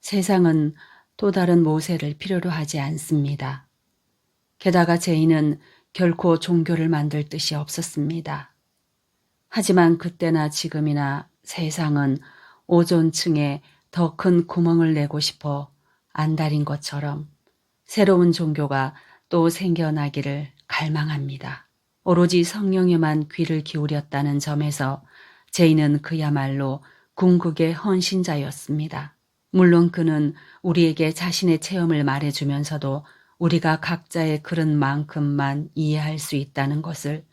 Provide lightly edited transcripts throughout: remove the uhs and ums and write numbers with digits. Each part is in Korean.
세상은 또 다른 모세를 필요로 하지 않습니다. 게다가 죄인은 결코 종교를 만들 뜻이 없었습니다. 하지만 그때나 지금이나 세상은 오존층에 더 큰 구멍을 내고 싶어 안달인 것처럼 새로운 종교가 또 생겨나기를 갈망합니다. 오로지 성령에만 귀를 기울였다는 점에서 죄인은 그야말로 궁극의 헌신자였습니다. 물론 그는 우리에게 자신의 체험을 말해주면서도 우리가 각자의 그런 만큼만 이해할 수 있다는 것을,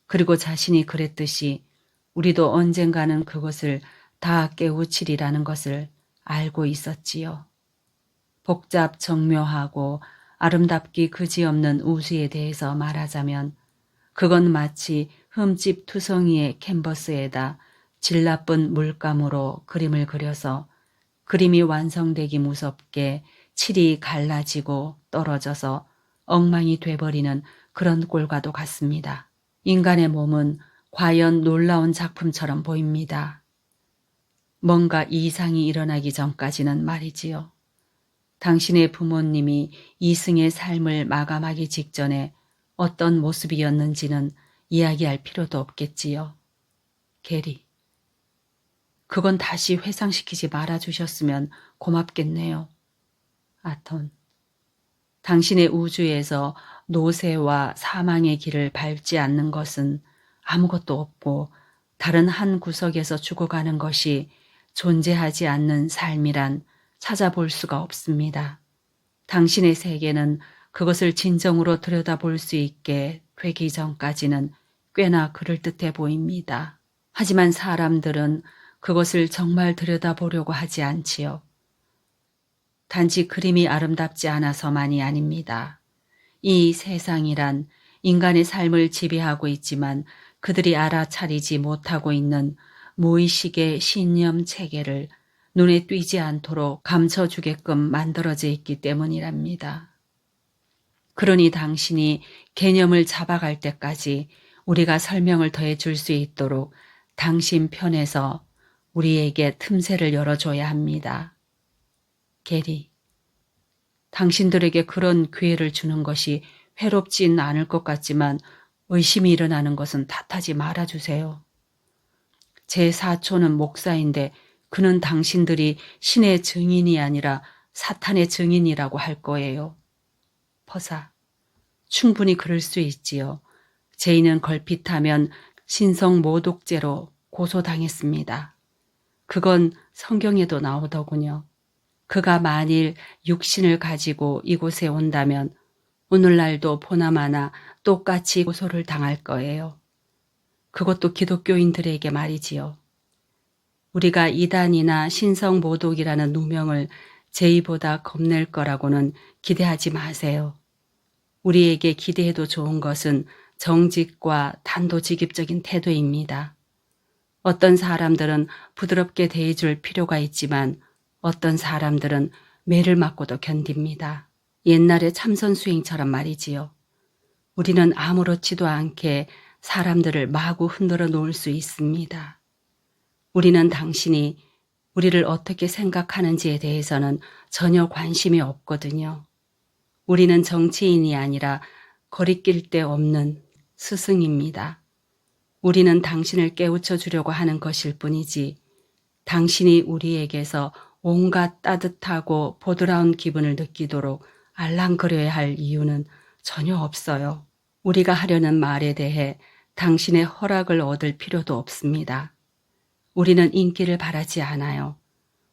그리고 자신이 그랬듯이 우리도 언젠가는 그것을 다 깨우치리라는 것을 알고 있었지요. 복잡 정묘하고 아름답기 그지없는 우주에 대해서 말하자면 그건 마치 흠집 투성이의 캔버스에다 질 나쁜 물감으로 그림을 그려서 그림이 완성되기 무섭게 칠이 갈라지고 떨어져서 엉망이 돼버리는 그런 꼴과도 같습니다. 인간의 몸은 과연 놀라운 작품처럼 보입니다. 뭔가 이상이 일어나기 전까지는 말이지요. 당신의 부모님이 이승의 삶을 마감하기 직전에 어떤 모습이었는지는 이야기할 필요도 없겠지요. 게리. 그건 다시 회상시키지 말아주셨으면 고맙겠네요. 아톤. 당신의 우주에서 노쇠와 사망의 길을 밟지 않는 것은 아무것도 없고 다른 한 구석에서 죽어가는 것이 존재하지 않는 삶이란 찾아볼 수가 없습니다. 당신의 세계는 그것을 진정으로 들여다볼 수 있게 되기 전까지는 꽤나 그럴듯해 보입니다. 하지만 사람들은 그것을 정말 들여다보려고 하지 않지요. 단지 그림이 아름답지 않아서만이 아닙니다. 이 세상이란 인간의 삶을 지배하고 있지만 그들이 알아차리지 못하고 있는 무의식의 신념 체계를 눈에 띄지 않도록 감춰주게끔 만들어져 있기 때문이랍니다. 그러니 당신이 개념을 잡아갈 때까지 우리가 설명을 더해 줄 수 있도록 당신 편에서 우리에게 틈새를 열어줘야 합니다. 게리, 당신들에게 그런 기회를 주는 것이 회롭진 않을 것 같지만 의심이 일어나는 것은 탓하지 말아주세요. 제 사촌은 목사인데 그는 당신들이 신의 증인이 아니라 사탄의 증인이라고 할 거예요. 퍼사, 충분히 그럴 수 있지요. 죄인은 걸핏하면 신성모독죄로 고소당했습니다. 그건 성경에도 나오더군요. 그가 만일 육신을 가지고 이곳에 온다면 오늘날도 보나마나 똑같이 고소를 당할 거예요. 그것도 기독교인들에게 말이지요. 우리가 이단이나 신성모독이라는 누명을 제의보다 겁낼 거라고는 기대하지 마세요. 우리에게 기대해도 좋은 것은 정직과 단도직입적인 태도입니다. 어떤 사람들은 부드럽게 대해줄 필요가 있지만 어떤 사람들은 매를 맞고도 견딥니다. 옛날의 참선 수행처럼 말이지요. 우리는 아무렇지도 않게 사람들을 마구 흔들어 놓을 수 있습니다. 우리는 당신이 우리를 어떻게 생각하는지에 대해서는 전혀 관심이 없거든요. 우리는 정치인이 아니라 거리낄 데 없는 스승입니다. 우리는 당신을 깨우쳐 주려고 하는 것일 뿐이지 당신이 우리에게서 온갖 따뜻하고 보드라운 기분을 느끼도록 알랑거려야 할 이유는 전혀 없어요. 우리가 하려는 말에 대해 당신의 허락을 얻을 필요도 없습니다. 우리는 인기를 바라지 않아요.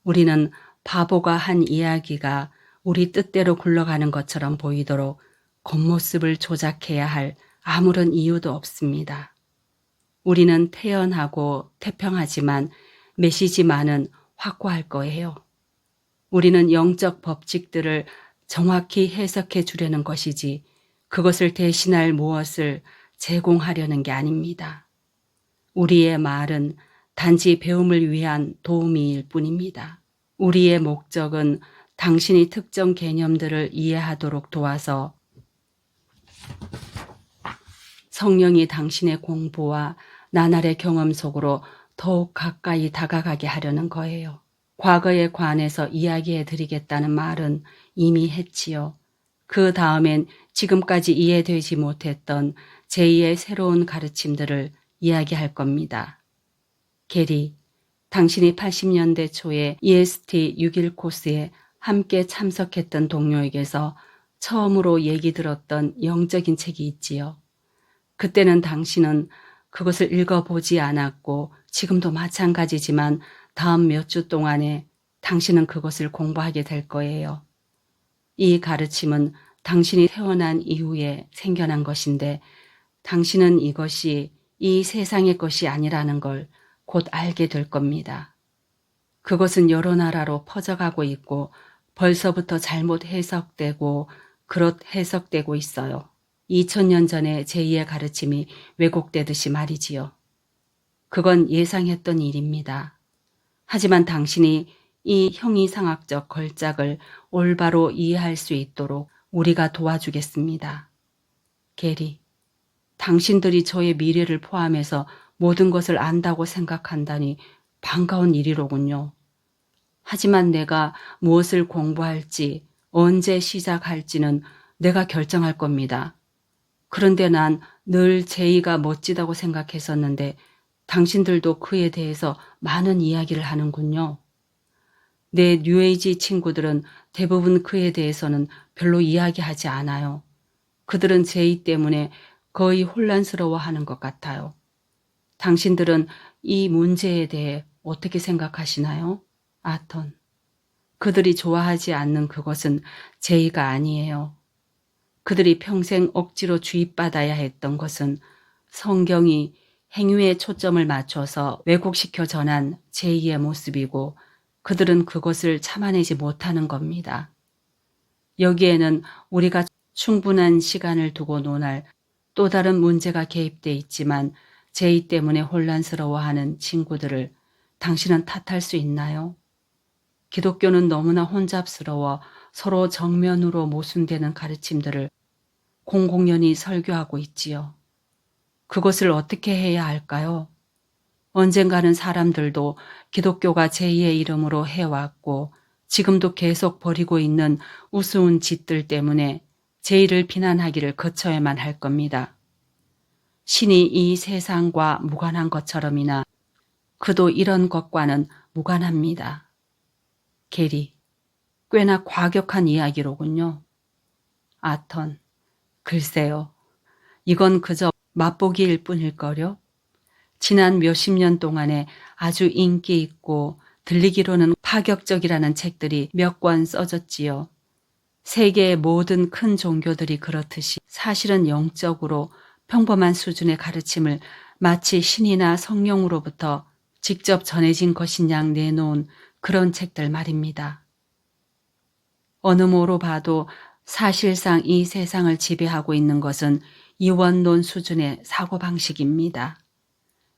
우리는 바보가 한 이야기가 우리 뜻대로 굴러가는 것처럼 보이도록 겉모습을 조작해야 할 아무런 이유도 없습니다. 우리는 태연하고 태평하지만 메시지만은 확고할 거예요. 우리는 영적 법칙들을 정확히 해석해 주려는 것이지 그것을 대신할 무엇을 제공하려는 게 아닙니다. 우리의 말은 단지 배움을 위한 도우미일 뿐입니다. 우리의 목적은 당신이 특정 개념들을 이해하도록 도와서 성령이 당신의 공부와 나날의 경험 속으로 더욱 가까이 다가가게 하려는 거예요. 과거에 관해서 이야기해 드리겠다는 말은 이미 했지요. 그 다음엔 지금까지 이해되지 못했던 제2의 새로운 가르침들을 이야기할 겁니다. 게리, 당신이 80년대 초에 EST 6일 코스에 함께 참석했던 동료에게서 처음으로 얘기 들었던 영적인 책이 있지요. 그때는 당신은 그것을 읽어보지 않았고 지금도 마찬가지지만 다음 몇 주 동안에 당신은 그것을 공부하게 될 거예요. 이 가르침은 당신이 태어난 이후에 생겨난 것인데 당신은 이것이 이 세상의 것이 아니라는 걸 곧 알게 될 겁니다. 그것은 여러 나라로 퍼져가고 있고 벌써부터 잘못 해석되고 그렇 해석되고 있어요. 2000년 전에 제2의 가르침이 왜곡되듯이 말이지요. 그건 예상했던 일입니다. 하지만 당신이 이 형이상학적 걸작을 올바로 이해할 수 있도록 우리가 도와주겠습니다. 게리, 당신들이 저의 미래를 포함해서 모든 것을 안다고 생각한다니 반가운 일이로군요. 하지만 내가 무엇을 공부할지, 언제 시작할지는 내가 결정할 겁니다. 그런데 난 늘 제이가 멋지다고 생각했었는데 당신들도 그에 대해서 많은 이야기를 하는군요. 내 뉴에이지 친구들은 대부분 그에 대해서는 별로 이야기하지 않아요. 그들은 제이 때문에 거의 혼란스러워하는 것 같아요. 당신들은 이 문제에 대해 어떻게 생각하시나요? 아턴. 그들이 좋아하지 않는 그것은 제이가 아니에요. 그들이 평생 억지로 주입받아야 했던 것은 성경이 행위에 초점을 맞춰서 왜곡시켜 전한 제2의 모습이고 그들은 그것을 참아내지 못하는 겁니다. 여기에는 우리가 충분한 시간을 두고 논할 또 다른 문제가 개입돼 있지만 제2 때문에 혼란스러워하는 친구들을 당신은 탓할 수 있나요? 기독교는 너무나 혼잡스러워 서로 정면으로 모순되는 가르침들을 공공연히 설교하고 있지요. 그것을 어떻게 해야 할까요? 언젠가는 사람들도 기독교가 제2의 이름으로 해왔고 지금도 계속 벌이고 있는 우스운 짓들 때문에 제2를 비난하기를 거쳐야만 할 겁니다. 신이 이 세상과 무관한 것처럼이나 그도 이런 것과는 무관합니다. 게리, 꽤나 과격한 이야기로군요. 아턴, 글쎄요. 이건 그저 맛보기일 뿐일걸요. 지난 몇십 년 동안에 아주 인기 있고 들리기로는 파격적이라는 책들이 몇 권 써졌지요. 세계의 모든 큰 종교들이 그렇듯이 사실은 영적으로 평범한 수준의 가르침을 마치 신이나 성령으로부터 직접 전해진 것인 양 내놓은 그런 책들 말입니다. 어느 모로 봐도 사실상 이 세상을 지배하고 있는 것은 이원론 수준의 사고방식입니다.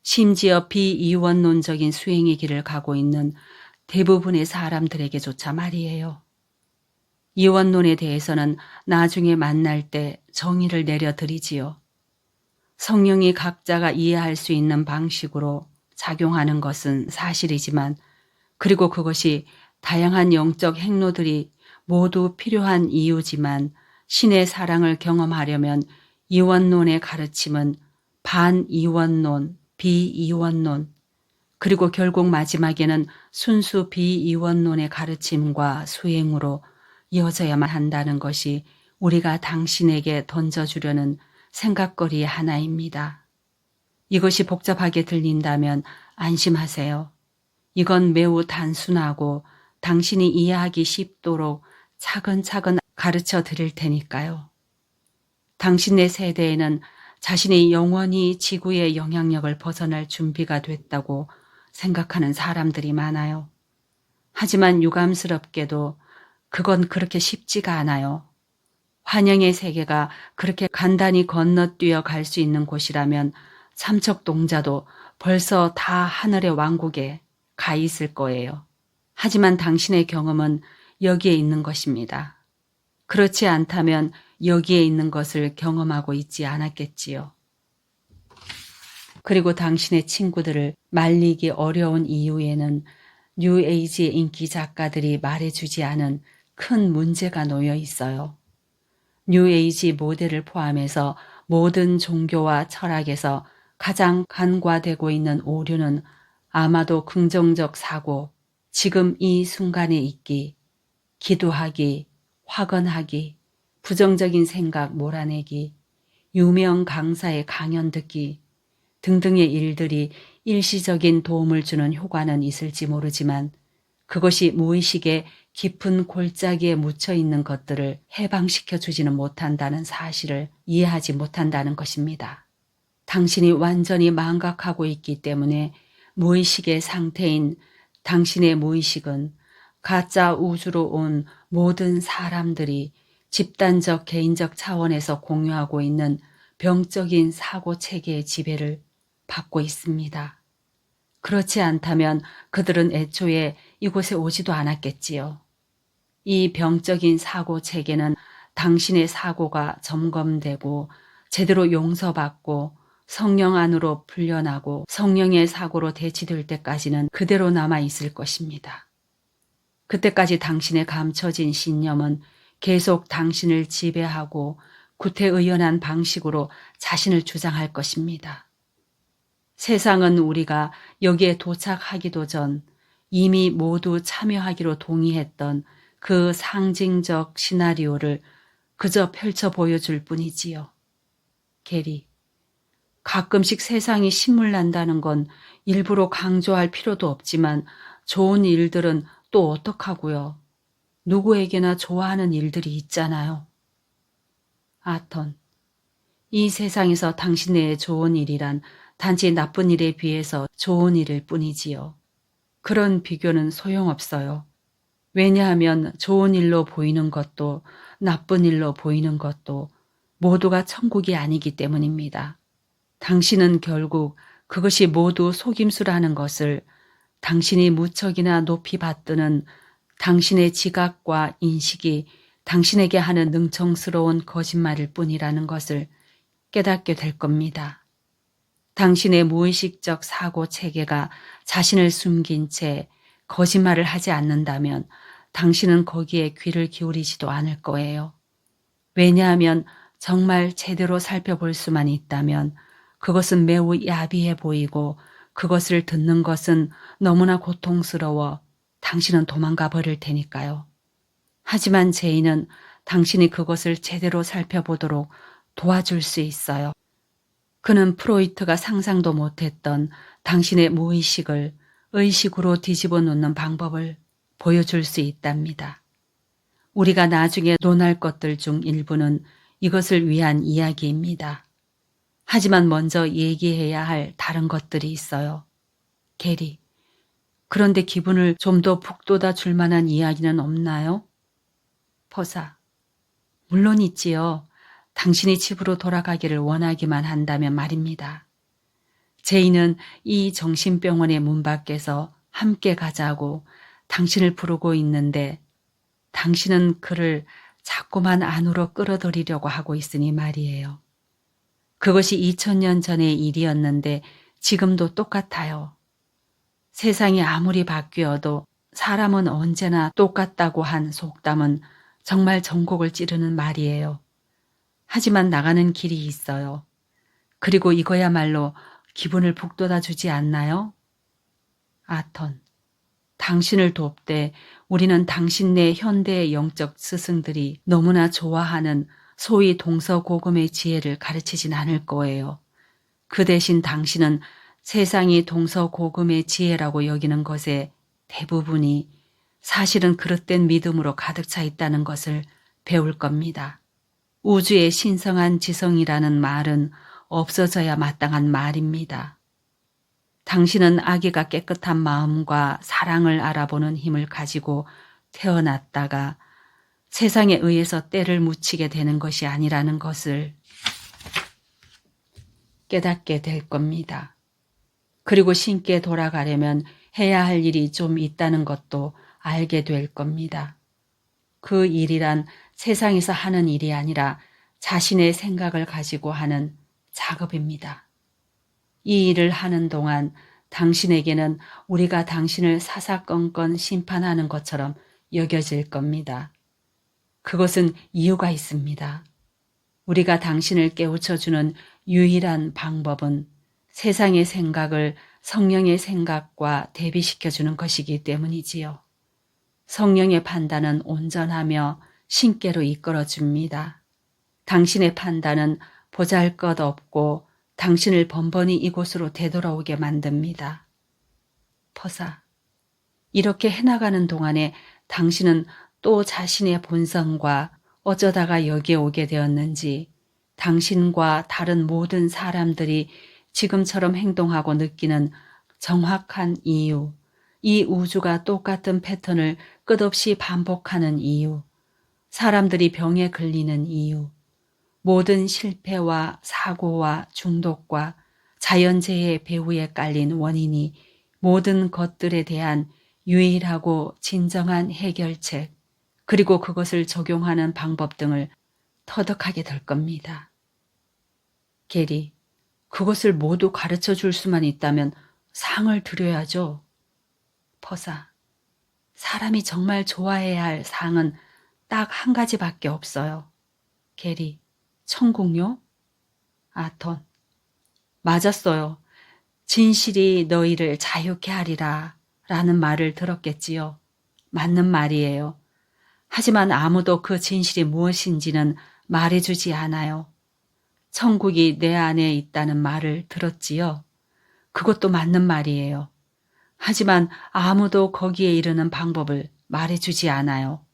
심지어 비이원론적인 수행의 길을 가고 있는 대부분의 사람들에게조차 말이에요. 이원론에 대해서는 나중에 만날 때 정의를 내려드리지요. 성령이 각자가 이해할 수 있는 방식으로 작용하는 것은 사실이지만 그리고 그것이 다양한 영적 행로들이 모두 필요한 이유지만 신의 사랑을 경험하려면 이원론의 가르침은 반이원론, 비이원론, 그리고 결국 마지막에는 순수 비이원론의 가르침과 수행으로 이어져야만 한다는 것이 우리가 당신에게 던져주려는 생각거리의 하나입니다. 이것이 복잡하게 들린다면 안심하세요. 이건 매우 단순하고 당신이 이해하기 쉽도록 차근차근 가르쳐 드릴 테니까요. 당신의 세대에는 자신이 영원히 지구의 영향력을 벗어날 준비가 됐다고 생각하는 사람들이 많아요. 하지만 유감스럽게도 그건 그렇게 쉽지가 않아요. 환영의 세계가 그렇게 간단히 건너뛰어 갈 수 있는 곳이라면 삼척동자도 벌써 다 하늘의 왕국에 가 있을 거예요. 하지만 당신의 경험은 여기에 있는 것입니다. 그렇지 않다면 여기에 있는 것을 경험하고 있지 않았겠지요. 그리고 당신의 친구들을 말리기 어려운 이유에는 뉴에이지 인기 작가들이 말해주지 않은 큰 문제가 놓여 있어요. 뉴에이지 모델을 포함해서 모든 종교와 철학에서 가장 간과되고 있는 오류는 아마도 긍정적 사고, 지금 이 순간에 있기, 기도하기, 화건하기, 부정적인 생각 몰아내기, 유명 강사의 강연 듣기 등등의 일들이 일시적인 도움을 주는 효과는 있을지 모르지만 그것이 무의식의 깊은 골짜기에 묻혀 있는 것들을 해방시켜 주지는 못한다는 사실을 이해하지 못한다는 것입니다. 당신이 완전히 망각하고 있기 때문에 무의식의 상태인 당신의 무의식은 가짜 우주로 온 모든 사람들이 집단적 개인적 차원에서 공유하고 있는 병적인 사고 체계의 지배를 받고 있습니다. 그렇지 않다면 그들은 애초에 이곳에 오지도 않았겠지요. 이 병적인 사고 체계는 당신의 사고가 점검되고 제대로 용서받고 성령 안으로 풀려나고 성령의 사고로 대치될 때까지는 그대로 남아 있을 것입니다. 그때까지 당신의 감춰진 신념은 계속 당신을 지배하고 구태의연한 방식으로 자신을 주장할 것입니다. 세상은 우리가 여기에 도착하기도 전 이미 모두 참여하기로 동의했던 그 상징적 시나리오를 그저 펼쳐 보여줄 뿐이지요. 게리, 가끔씩 세상이 신물난다는 건 일부러 강조할 필요도 없지만 좋은 일들은 또 어떡하고요. 누구에게나 좋아하는 일들이 있잖아요. 아턴, 이 세상에서 당신의 좋은 일이란 단지 나쁜 일에 비해서 좋은 일일 뿐이지요. 그런 비교는 소용없어요. 왜냐하면 좋은 일로 보이는 것도 나쁜 일로 보이는 것도 모두가 천국이 아니기 때문입니다. 당신은 결국 그것이 모두 속임수라는 것을 당신이 무척이나 높이 받드는 당신의 지각과 인식이 당신에게 하는 능청스러운 거짓말일 뿐이라는 것을 깨닫게 될 겁니다. 당신의 무의식적 사고 체계가 자신을 숨긴 채 거짓말을 하지 않는다면 당신은 거기에 귀를 기울이지도 않을 거예요. 왜냐하면 정말 제대로 살펴볼 수만 있다면 그것은 매우 야비해 보이고 그것을 듣는 것은 너무나 고통스러워 당신은 도망가 버릴 테니까요. 하지만 제인은 당신이 그것을 제대로 살펴보도록 도와줄 수 있어요. 그는 프로이트가 상상도 못했던 당신의 무의식을 의식으로 뒤집어 놓는 방법을 보여줄 수 있답니다. 우리가 나중에 논할 것들 중 일부는 이것을 위한 이야기입니다. 하지만 먼저 얘기해야 할 다른 것들이 있어요. 게리, 그런데 기분을 좀 더 북돋아 줄 만한 이야기는 없나요? 포사, 물론 있지요. 당신이 집으로 돌아가기를 원하기만 한다면 말입니다. 제이는 이 정신병원의 문 밖에서 함께 가자고 당신을 부르고 있는데 당신은 그를 자꾸만 안으로 끌어들이려고 하고 있으니 말이에요. 그것이 2000년 전의 일이었는데 지금도 똑같아요. 세상이 아무리 바뀌어도 사람은 언제나 똑같다고 한 속담은 정말 전곡을 찌르는 말이에요. 하지만 나가는 길이 있어요. 그리고 이거야말로 기분을 북돋아 주지 않나요? 아턴, 당신을 돕되 우리는 당신네 현대의 영적 스승들이 너무나 좋아하는 소위 동서고금의 지혜를 가르치진 않을 거예요. 그 대신 당신은 세상이 동서고금의 지혜라고 여기는 것의 대부분이 사실은 그릇된 믿음으로 가득 차 있다는 것을 배울 겁니다. 우주의 신성한 지성이라는 말은 없어져야 마땅한 말입니다. 당신은 아기가 깨끗한 마음과 사랑을 알아보는 힘을 가지고 태어났다가 세상에 의해서 때를 묻히게 되는 것이 아니라는 것을 깨닫게 될 겁니다. 그리고 신께 돌아가려면 해야 할 일이 좀 있다는 것도 알게 될 겁니다. 그 일이란 세상에서 하는 일이 아니라 자신의 생각을 가지고 하는 작업입니다. 이 일을 하는 동안 당신에게는 우리가 당신을 사사건건 심판하는 것처럼 여겨질 겁니다. 그것은 이유가 있습니다. 우리가 당신을 깨우쳐주는 유일한 방법은 세상의 생각을 성령의 생각과 대비시켜주는 것이기 때문이지요. 성령의 판단은 온전하며 신께로 이끌어줍니다. 당신의 판단은 보잘것없고 당신을 번번이 이곳으로 되돌아오게 만듭니다. 퍼사, 이렇게 해나가는 동안에 당신은 또 자신의 본성과 어쩌다가 여기에 오게 되었는지 당신과 다른 모든 사람들이 지금처럼 행동하고 느끼는 정확한 이유, 이 우주가 똑같은 패턴을 끝없이 반복하는 이유, 사람들이 병에 걸리는 이유, 모든 실패와 사고와 중독과 자연재해의 배후에 깔린 원인이 모든 것들에 대한 유일하고 진정한 해결책, 그리고 그것을 적용하는 방법 등을 터득하게 될 겁니다. 게리, 그것을 모두 가르쳐 줄 수만 있다면 상을 드려야죠. 퍼사, 사람이 정말 좋아해야 할 상은 딱 한 가지밖에 없어요. 게리, 천국요? 아톤, 맞았어요. 진실이 너희를 자유케 하리라 라는 말을 들었겠지요. 맞는 말이에요. 하지만 아무도 그 진실이 무엇인지는 말해주지 않아요. 천국이 내 안에 있다는 말을 들었지요. 그것도 맞는 말이에요. 하지만 아무도 거기에 이르는 방법을 말해주지 않아요.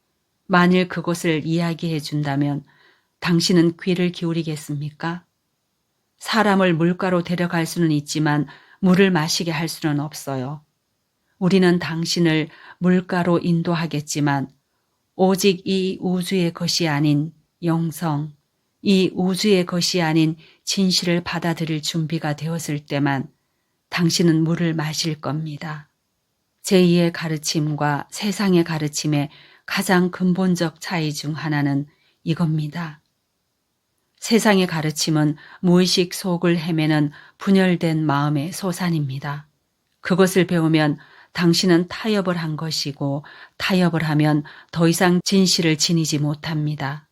만일 그것을 이야기해 준다면 당신은 귀를 기울이겠습니까? 사람을 물가로 데려갈 수는 있지만 물을 마시게 할 수는 없어요. 우리는 당신을 물가로 인도하겠지만 오직 이 우주의 것이 아닌 영성, 이 우주의 것이 아닌 진실을 받아들일 준비가 되었을 때만 당신은 물을 마실 겁니다. 제2의 가르침과 세상의 가르침의 가장 근본적 차이 중 하나는 이겁니다. 세상의 가르침은 무의식 속을 헤매는 분열된 마음의 소산입니다. 그것을 배우면 당신은 타협을 한 것이고 타협을 하면 더 이상 진실을 지니지 못합니다.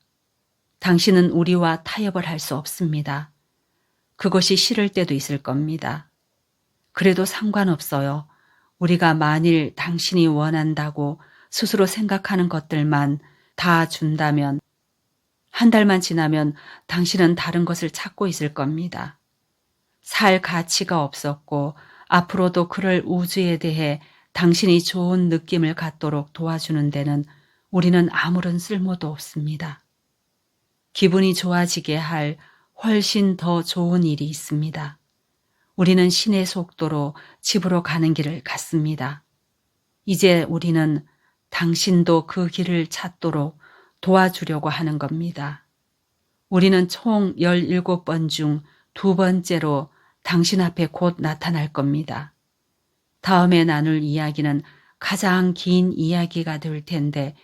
당신은 우리와 타협을 할 수 없습니다. 그것이 싫을 때도 있을 겁니다. 그래도 상관없어요. 우리가 만일 당신이 원한다고 스스로 생각하는 것들만 다 준다면 한 달만 지나면 당신은 다른 것을 찾고 있을 겁니다. 살 가치가 없었고 앞으로도 그럴 우주에 대해 당신이 좋은 느낌을 갖도록 도와주는 데는 우리는 아무런 쓸모도 없습니다. 기분이 좋아지게 할 훨씬 더 좋은 일이 있습니다. 우리는 신의 속도로 집으로 가는 길을 갔습니다. 이제 우리는 당신도 그 길을 찾도록 도와주려고 하는 겁니다. 우리는 총 17번 중 2번째로 당신 앞에 곧 나타날 겁니다. 다음에 나눌 이야기는 가장 긴 이야기가 될 텐데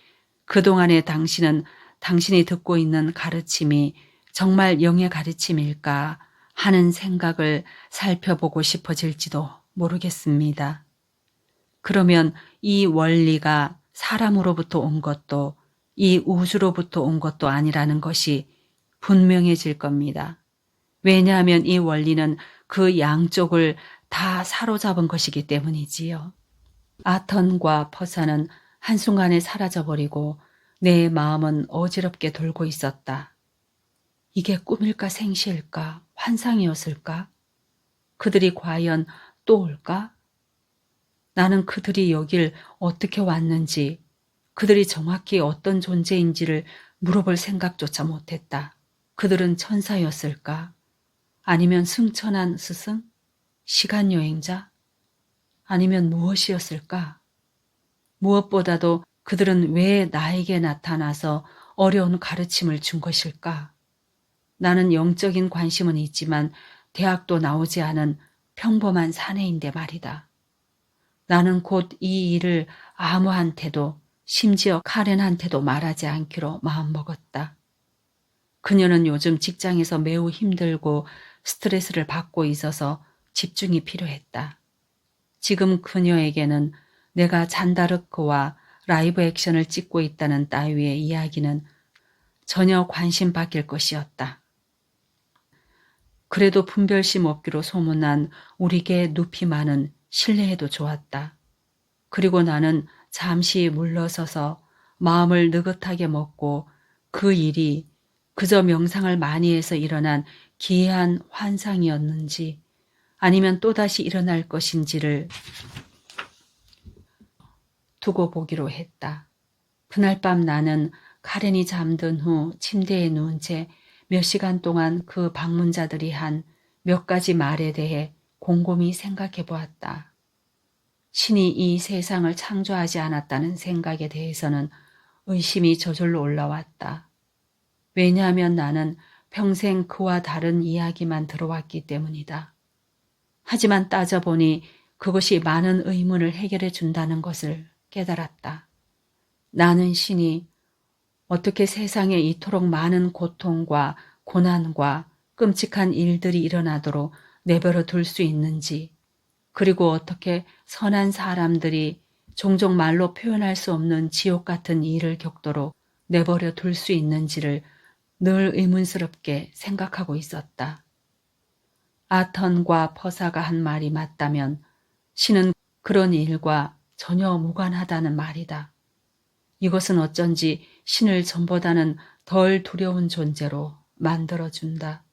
그동안에 당신은 당신이 듣고 있는 가르침이 정말 영의 가르침일까 하는 생각을 살펴보고 싶어질지도 모르겠습니다. 그러면 이 원리가 사람으로부터 온 것도 이 우주로부터 온 것도 아니라는 것이 분명해질 겁니다. 왜냐하면 이 원리는 그 양쪽을 다 사로잡은 것이기 때문이지요. 아턴과 퍼사는 한순간에 사라져버리고 내 마음은 어지럽게 돌고 있었다. 이게 꿈일까 생시일까 환상이었을까? 그들이 과연 또 올까? 나는 그들이 여길 어떻게 왔는지 그들이 정확히 어떤 존재인지를 물어볼 생각조차 못했다. 그들은 천사였을까? 아니면 승천한 스승? 시간여행자? 아니면 무엇이었을까? 무엇보다도 그들은 왜 나에게 나타나서 어려운 가르침을 준 것일까? 나는 영적인 관심은 있지만 대학도 나오지 않은 평범한 사내인데 말이다. 나는 곧 이 일을 아무한테도 심지어 카렌한테도 말하지 않기로 마음먹었다. 그녀는 요즘 직장에서 매우 힘들고 스트레스를 받고 있어서 집중이 필요했다. 지금 그녀에게는 내가 잔다르크와 라이브 액션을 찍고 있다는 따위의 이야기는 전혀 관심 밖일 것이었다. 그래도 분별심 없기로 소문난 우리게 눕히만은 신뢰해도 좋았다. 그리고 나는 잠시 물러서서 마음을 느긋하게 먹고 그 일이 그저 명상을 많이 해서 일어난 기이한 환상이었는지 아니면 또다시 일어날 것인지를 두고 보기로 했다. 그날 밤 나는 카렌이 잠든 후 침대에 누운 채 몇 시간 동안 그 방문자들이 한 몇 가지 말에 대해 곰곰이 생각해 보았다. 신이 이 세상을 창조하지 않았다는 생각에 대해서는 의심이 저절로 올라왔다. 왜냐하면 나는 평생 그와 다른 이야기만 들어왔기 때문이다. 하지만 따져보니 그것이 많은 의문을 해결해 준다는 것을 깨달았다. 나는 신이 어떻게 세상에 이토록 많은 고통과 고난과 끔찍한 일들이 일어나도록 내버려 둘 수 있는지, 그리고 어떻게 선한 사람들이 종종 말로 표현할 수 없는 지옥 같은 일을 겪도록 내버려 둘 수 있는지를 늘 의문스럽게 생각하고 있었다. 아턴과 퍼사가 한 말이 맞다면 신은 그런 일과 전혀 무관하다는 말이다. 이것은 어쩐지 신을 전보다는 덜 두려운 존재로 만들어준다.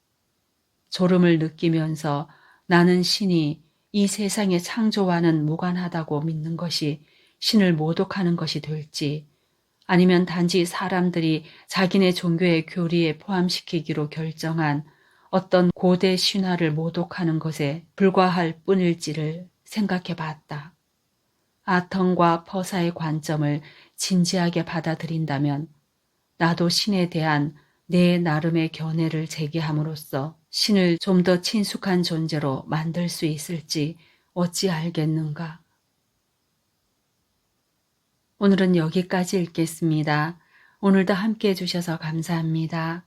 졸음을 느끼면서 나는 신이 이 세상의 창조와는 무관하다고 믿는 것이 신을 모독하는 것이 될지, 아니면 단지 사람들이 자기네 종교의 교리에 포함시키기로 결정한 어떤 고대 신화를 모독하는 것에 불과할 뿐일지를 생각해 봤다. 아턴과 퍼사의 관점을 진지하게 받아들인다면 나도 신에 대한 내 나름의 견해를 제기함으로써 신을 좀 더 친숙한 존재로 만들 수 있을지 어찌 알겠는가. 오늘은 여기까지 읽겠습니다. 오늘도 함께 해주셔서 감사합니다.